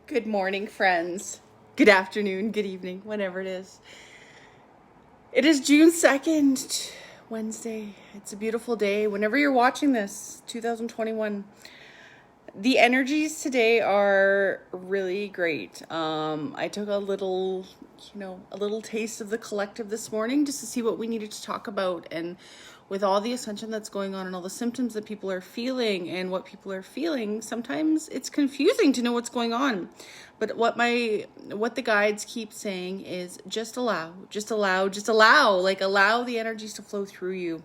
Good morning, friends. Good afternoon, good evening, whenever it is. It is June 2nd, Wednesday. It's a beautiful day. Whenever you're watching this, 2021. The energies today are really great. I took a little taste of the collective this morning just to see what we needed to talk about. And with all the ascension that's going on and all the symptoms that people are feeling and what people are feeling, sometimes it's confusing to know what's going on. But what the guides keep saying is just allow. Like, allow the energies to flow through you.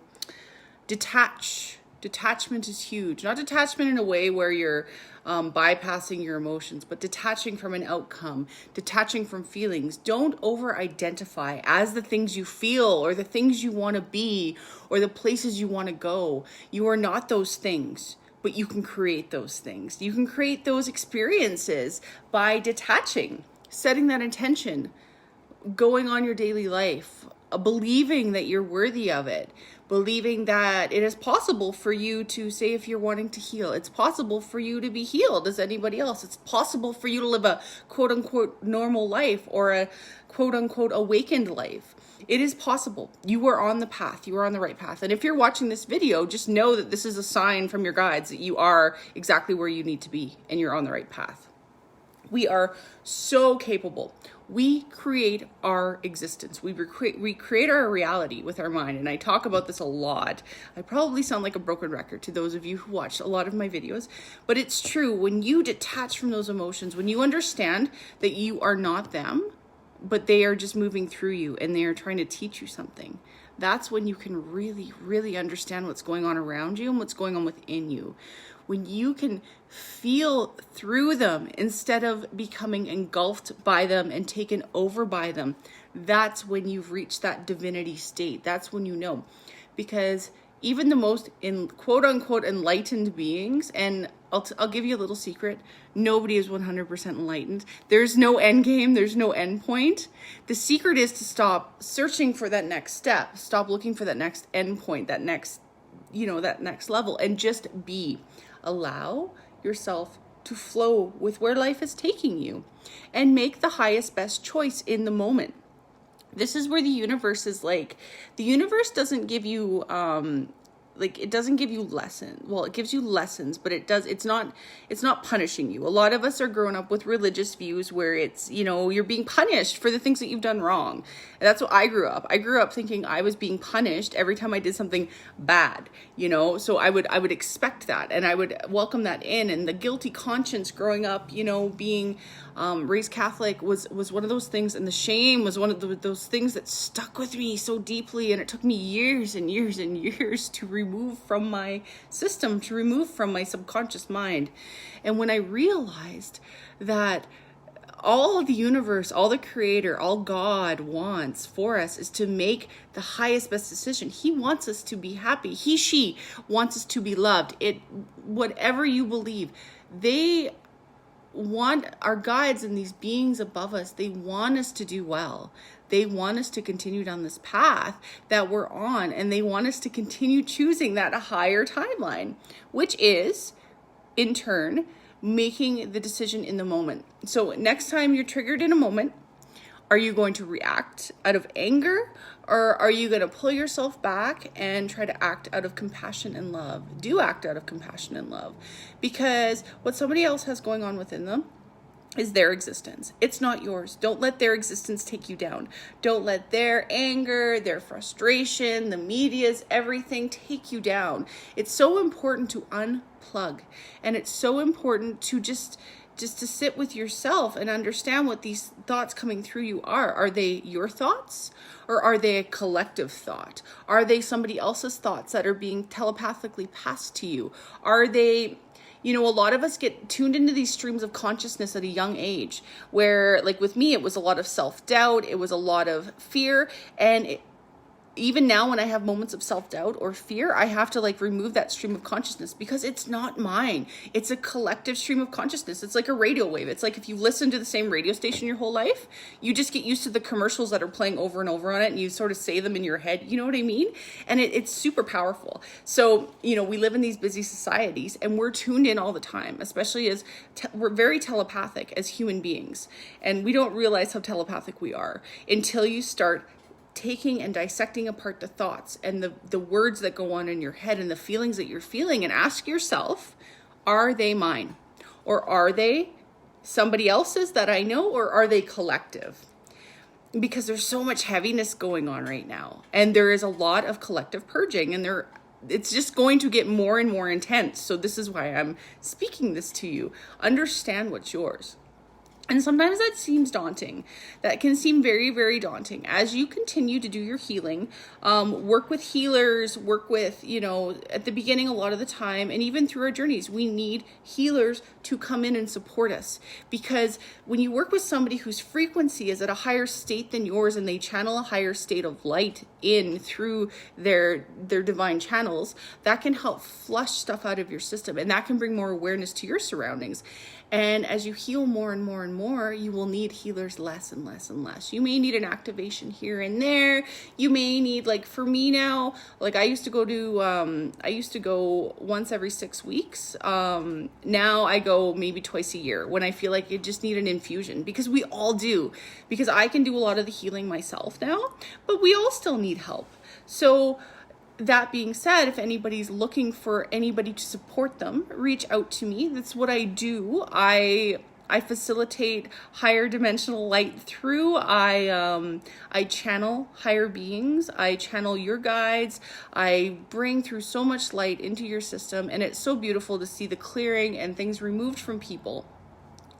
Detachment is huge. Not detachment in a way where you're bypassing your emotions, but detaching from an outcome, detaching from feelings. Don't over-identify as the things you feel or the things you want to be or the places you want to go. You are not those things, but you can create those things. You can create those experiences by detaching, setting that intention, going on your daily life, believing that you're worthy of it, believing that it is possible for you to say if you're wanting to heal. It's possible for you to be healed as anybody else. It's possible for you to live a quote-unquote normal life or a quote-unquote awakened life. It is possible. You are on the path. You are on the right path. And if you're watching this video, just know that this is a sign from your guides that you are exactly where you need to be and you're on the right path. We are so capable. We create our existence. We create our reality with our mind. And I talk about this a lot. I probably sound like a broken record to those of you who watch a lot of my videos, but it's true. When you detach from those emotions, when you understand that you are not them, but they are just moving through you and they are trying to teach you something, that's when you can really, really understand what's going on around you and what's going on within you. When you can feel through them instead of becoming engulfed by them and taken over by them, that's when you've reached that divinity state. That's when you know. Because even the most quote unquote enlightened beings, and I'll give you a little secret, nobody is 100% enlightened. There's no end game, there's no end point. The secret is to stop searching for that next step, stop looking for that next end point, that next level, and just be. Allow yourself to flow with where life is taking you and make the highest, best choice in the moment. This is where the universe is like, the universe doesn't give you, it doesn't give you lessons. Well, it gives you lessons, but it's not punishing you. A lot of us are growing up with religious views where it's, you're being punished for the things that you've done wrong. And that's what I grew up. I grew up thinking I was being punished every time I did something bad, so I would expect that and I would welcome that in. And the guilty conscience growing up, being raised Catholic was one of those things. And the shame was one of those things that stuck with me so deeply. And it took me years and years and years to remove from my system, to remove from my subconscious mind. And when I realized that all the universe, all the creator, all God wants for us is to make the highest, best decision. He wants us to be happy. She wants us to be loved. Whatever you believe, they want our guides and these beings above us. They want us to do well. They want us to continue down this path that we're on, and they want us to continue choosing that higher timeline, which is, in turn, making the decision in the moment. So next time you're triggered in a moment, are you going to react out of anger, or are you going to pull yourself back and try to act out of compassion and love? Do act out of compassion and love, because what somebody else has going on within them is their existence. It's not yours. Don't let their existence take you down. Don't let their anger, their frustration, the media's everything take you down. It's so important to unplug, and it's so important to just to sit with yourself and understand what these thoughts coming through you are. Are they your thoughts, or are they a collective thought? Are they somebody else's thoughts that are being telepathically passed to you? Are they, a lot of us get tuned into these streams of consciousness at a young age where, like with me, it was a lot of self-doubt. It was a lot of fear. And even now when I have moments of self-doubt or fear, I have to like remove that stream of consciousness because it's not mine. It's a collective stream of consciousness. It's like a radio wave. It's like if you've listened to the same radio station your whole life, you just get used to the commercials that are playing over and over on it, and you sort of say them in your head. You know what I mean? And it's super powerful. So, you know, we live in these busy societies and we're tuned in all the time, especially as we're very telepathic as human beings. And we don't realize how telepathic we are until you start taking and dissecting apart the thoughts and the words that go on in your head and the feelings that you're feeling, and ask yourself, are they mine? Or are they somebody else's that I know? Or are they collective? Because there's so much heaviness going on right now, and there is a lot of collective purging, and it's just going to get more and more intense. So this is why I'm speaking this to you. Understand what's yours. And sometimes that seems daunting. That can seem very, very daunting. As you continue to do your healing, work with healers, work with, you know, at the beginning, a lot of the time, and even through our journeys, we need healers to come in and support us. Because when you work with somebody whose frequency is at a higher state than yours, and they channel a higher state of light in through their divine channels, that can help flush stuff out of your system, and that can bring more awareness to your surroundings. And as you heal more and more and more, you will need healers less and less and less. You may need an activation here and there. You may need, like for me now, like I used to go once every 6 weeks. Now I go maybe twice a year when I feel like I just need an infusion, because we all do. Because I can do a lot of the healing myself now, but we all still need help. So that being said, if anybody's looking for anybody to support them, reach out to me. That's what I do. I facilitate higher dimensional light through. I channel higher beings. I channel your guides. I bring through so much light into your system, and it's so beautiful to see the clearing and things removed from people.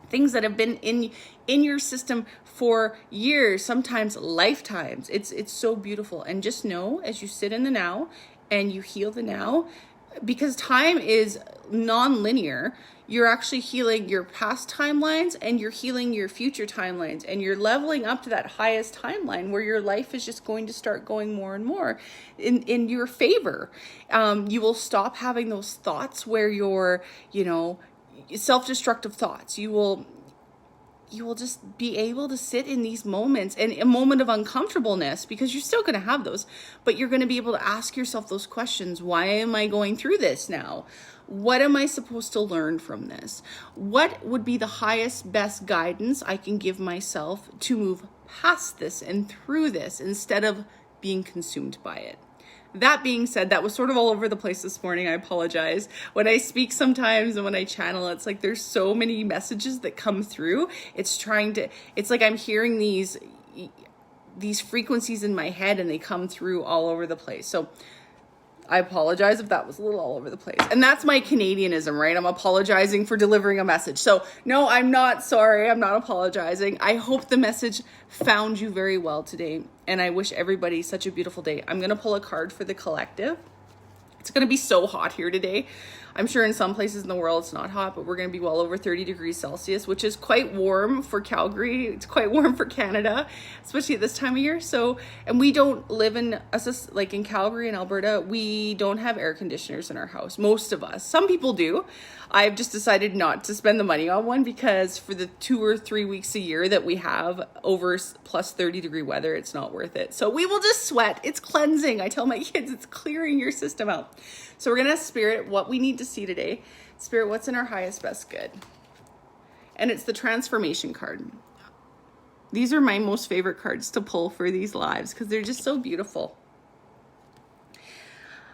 Things that have been in your system for years, sometimes lifetimes. It's so beautiful. And just know, as you sit in the now and you heal the now, because time is non-linear, you're actually healing your past timelines and you're healing your future timelines, and you're leveling up to that highest timeline where your life is just going to start going more and more in your favor. You will stop having those thoughts where you're, you know, self-destructive thoughts. You will just be able to sit in these moments, and a moment of uncomfortableness, because you're still going to have those, but you're going to be able to ask yourself those questions. Why am I going through this now? What am I supposed to learn from this? What would be the highest, best guidance I can give myself to move past this and through this instead of being consumed by it? That being said, that was sort of all over the place this morning. I apologize. When I speak sometimes and when I channel, it's like there's so many messages that come through. It's like I'm hearing these frequencies in my head, and they come through all over the place. So I apologize if that was a little all over the place. And that's my Canadianism, right? I'm apologizing for delivering a message. So no, I'm not sorry. I'm not apologizing. I hope the message found you very well today. And I wish everybody such a beautiful day. I'm going to pull a card for the collective. It's going to be so hot here today. I'm sure in some places in the world it's not hot, but we're going to be well over 30 degrees Celsius, which is quite warm for Calgary. It's quite warm for Canada, especially at this time of year. So, and we don't live in Calgary and Alberta, we don't have air conditioners in our house. Most of us. Some people do. I've just decided not to spend the money on one, because for the 2 or 3 weeks a year that we have over plus 30 degree weather, it's not worth it. So we will just sweat. It's cleansing. I tell my kids, it's clearing your system out. So we're going to ask Spirit what we need to see today. Spirit, what's in our highest, best good? And it's the transformation card. These are my most favorite cards to pull for these lives because they're just so beautiful.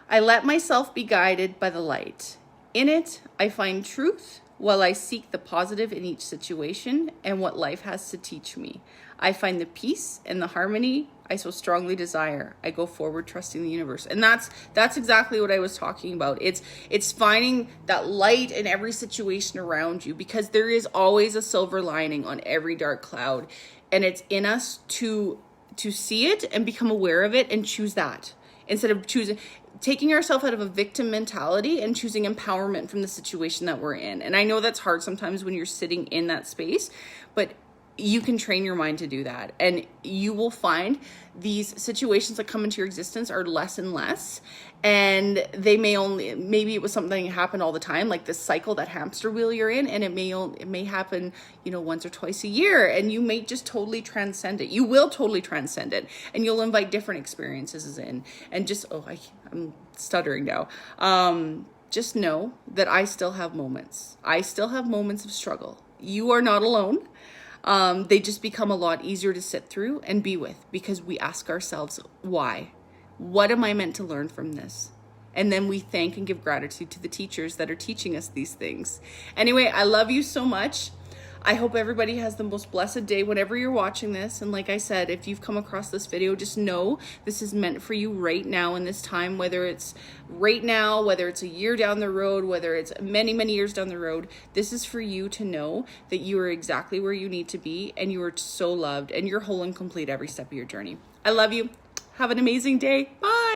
I let myself be guided by the light. In it, I find truth while I seek the positive in each situation and what life has to teach me. I find the peace and the harmony I so strongly desire. I go forward trusting the universe. And that's exactly what I was talking about. It's finding that light in every situation around you, because there is always a silver lining on every dark cloud. And it's in us to see it and become aware of it and choose that, instead of taking ourselves out of a victim mentality and choosing empowerment from the situation that we're in. And I know that's hard sometimes when you're sitting in that space, but you can train your mind to do that. And you will find these situations that come into your existence are less and less. And they maybe it was something that happened all the time, like this cycle, that hamster wheel you're in, and it may happen, once or twice a year, and you may just totally transcend it. You will totally transcend it, and you'll invite different experiences in. And just, I'm stuttering now. Just know that I still have moments. I still have moments of struggle. You are not alone. They just become a lot easier to sit through and be with, because we ask ourselves, why? What am I meant to learn from this? And then we thank and give gratitude to the teachers that are teaching us these things. Anyway, I love you so much. I hope everybody has the most blessed day whenever you're watching this. And like I said, if you've come across this video, just know this is meant for you right now in this time, whether it's right now, whether it's a year down the road, whether it's many, many years down the road. This is for you to know that you are exactly where you need to be, and you are so loved, and you're whole and complete every step of your journey. I love you. Have an amazing day. Bye.